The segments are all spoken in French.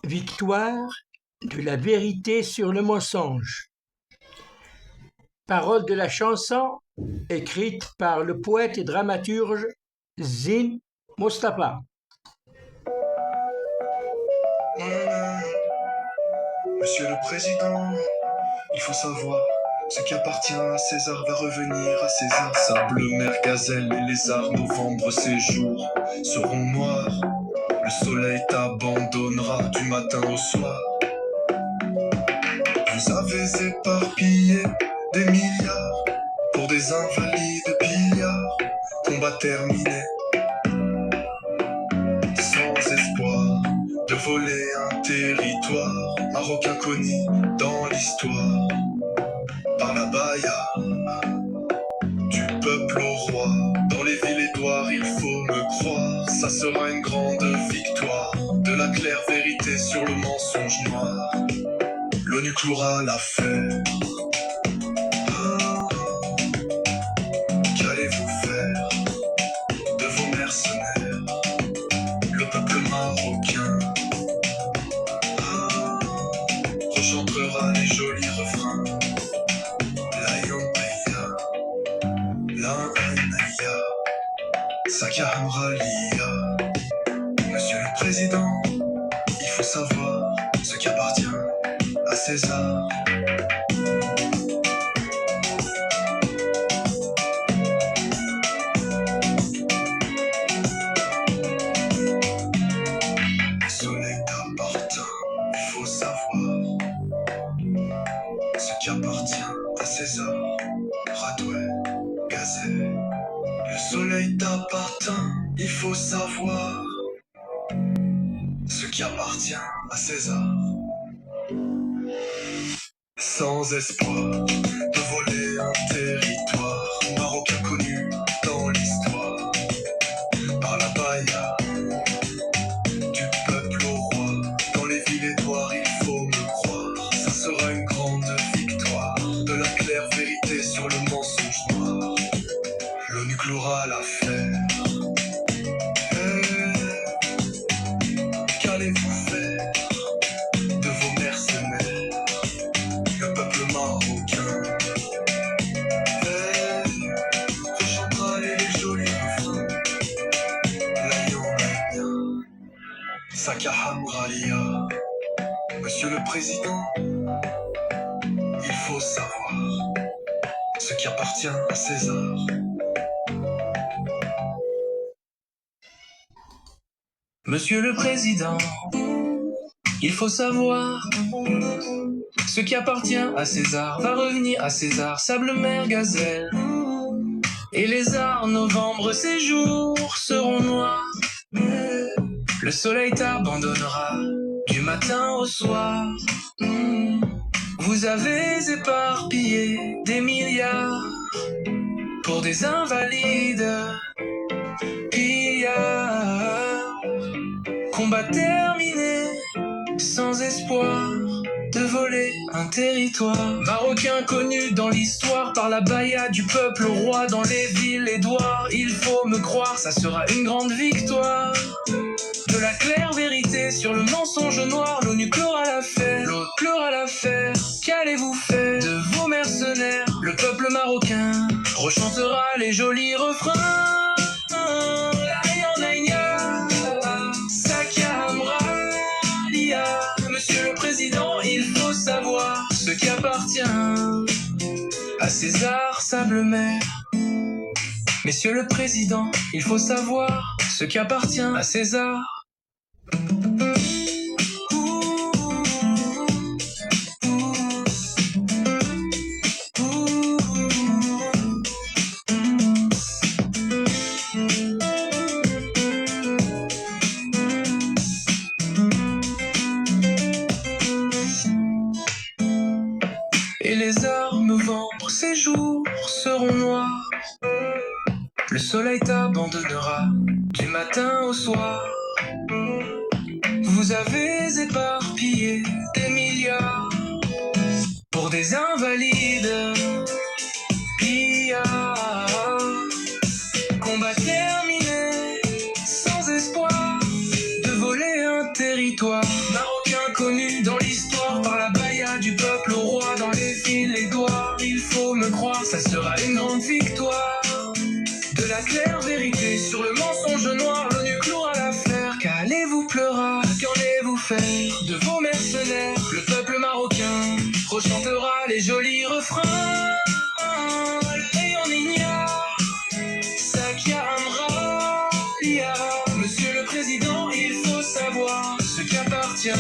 Victoire de la vérité sur le mensonge. Paroles de la chanson écrite par le poète et dramaturge Zine Mostapha. Monsieur le Président, il faut savoir, ce qui appartient à César va revenir à César. Sable, mer, gazelle et lézard, novembre, ces jours seront noirs. Le soleil t'abandonnera du matin au soir. Vous avez éparpillé des milliards pour des invalides pillards. Combat terminé, sans espoir de voler un territoire. Maroc inconnu dans l'histoire, par la baya du peuple au roi. Dans les villes édouards, il faut me croire, ça sera une grande victoire. De la claire vérité sur le mensonge noir, l'ONU clouera l'affaire. Qu'allez-vous faire de vos mercenaires, le peuple marocain rechantera les jolis refrains. La Anaya, Saka Hamralia. Monsieur le Président, il faut savoir ce qui appartient à César. Le soleil t'appartient, il faut savoir ce qui appartient à César. Radouet, Gazelle. Le soleil t'appartient, il faut savoir ce qui appartient à César. Sans espoir de voler un territoire, Maroc inconnu dans l'histoire, par la baya du peuple au roi. Dans les villes édouards, il faut me croire, ça sera une grande victoire. De la claire vérité sur le mensonge noir, l'ONU clouera l'affaire. Qu'allez-vous faire de vos mercenaires, le peuple marocain rechantera les jolis refrains. Laïon, Saka Hamralia. Monsieur le Président, il faut savoir ce qui appartient à César. Monsieur le Président, il faut savoir ce qui appartient à César va revenir à César. Sable, mer, gazelle et lézard, novembre, ces jours seront noirs. Le soleil t'abandonnera du matin au soir. Vous avez éparpillé des milliards pour des invalides pillards. Combat terminé, sans espoir de voler un territoire. Marocain connu dans l'histoire, par la baya du peuple au roi. Dans les villes édouards, il faut me croire, ça sera une grande victoire. De la claire vérité sur le mensonge noir, l'ONU clouera l'affaire. Qu'allez-vous faire de vos mercenaires, le peuple marocain rechantera les jolis refrains. Monsieur le Président, il faut savoir ce qui appartient à César, sable, mer. Messieurs le Président, il faut savoir ce qui appartient à César. Et les arts, novembre, ces jours seront noirs. Le soleil t'abandonnera du matin au soir. Vous avez éparpillé des milliards pour des invalides pillards. Combat terminé, sans espoir de voler un territoire. Marocain connu dans l'histoire par la baya du peuple au roi dans les fils et doigts. Il faut me croire, ça sera une grande victoire. De la claire vérité sur le mensonge noir, l'ONU clouera l'affaire. Qu'allez-vous pleurer, qu'en allez-vous faire de vos mercenaires? Le peuple marocain rechantera les jolis refrains. Et on ignore Sakia Amra Lia. Monsieur le Président, il faut savoir ce qui appartient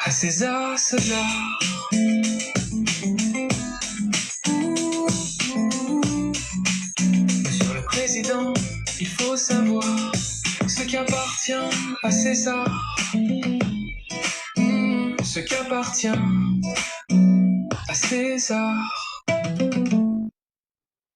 à César, César. Monsieur le Président, il faut savoir ce qui appartient à César. Ce qui appartient à César.